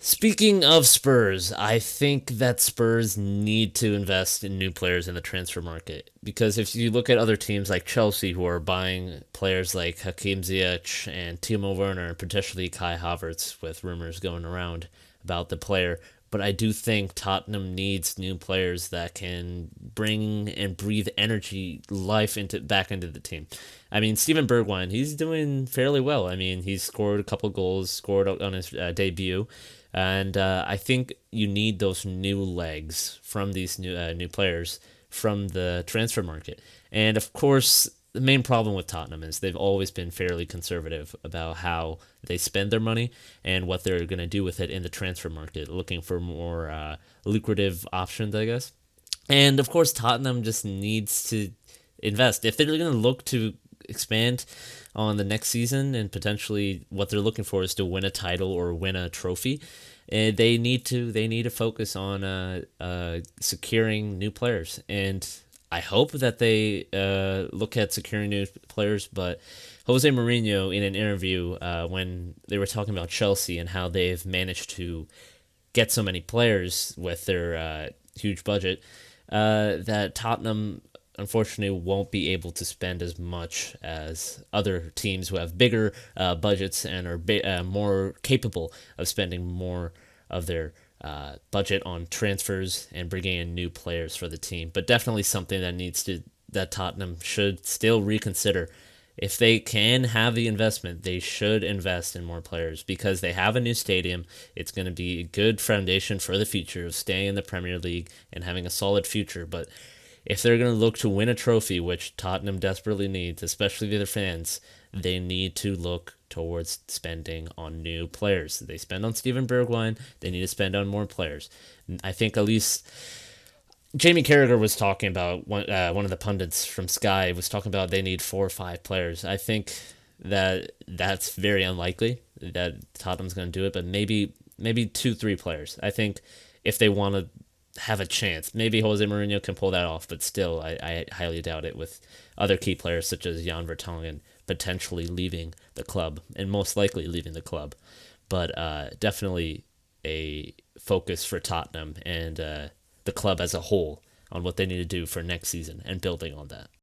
Speaking of Spurs, I think that Spurs need to invest in new players in the transfer market because if you look at other teams like Chelsea who are buying players like Hakim Ziyech and Timo Werner and potentially Kai Havertz with rumors going around about the player, but I do think Tottenham needs new players that can bring and breathe energy, life into back into the team. I mean, Steven Bergwijn, he's doing fairly well. I mean, he's scored a couple goals, scored on his debut, and I think you need those new legs from these new players from the transfer market. And of course, the main problem with Tottenham is they've always been fairly conservative about how they spend their money and what they're going to do with it in the transfer market, looking for more lucrative options, I guess. And of course, Tottenham just needs to invest. If they're going to look to expand on the next season and potentially what they're looking for is to win a title or win a trophy, they need to focus on securing new players. And I hope that they look at securing new players. But Jose Mourinho, in an interview when they were talking about Chelsea and how they've managed to get so many players with their huge budget, that Tottenham unfortunately won't be able to spend as much as other teams who have bigger budgets and are more capable of spending more of their budget on transfers and bringing in new players for the team. But definitely something that Tottenham should still reconsider. If they can have the investment, they should invest in more players because they have a new stadium. It's going to be a good foundation for the future of staying in the Premier League and having a solid future. But if they're going to look to win a trophy, which Tottenham desperately needs, especially their fans, they need to look towards spending on new players. They spend on Steven Bergwijn, they need to spend on more players. I think at least Jamie Carragher was talking about one of the pundits from Sky was talking about they need 4 or 5 players. I think that that's very unlikely that Tottenham's going to do it, but maybe 2 3 players. I think if they want to have a chance, maybe Jose Mourinho can pull that off, but still, I highly doubt it with other key players such as Jan Vertonghen potentially leaving the club and most likely leaving the club. But definitely a focus for Tottenham and the club as a whole on what they need to do for next season and building on that.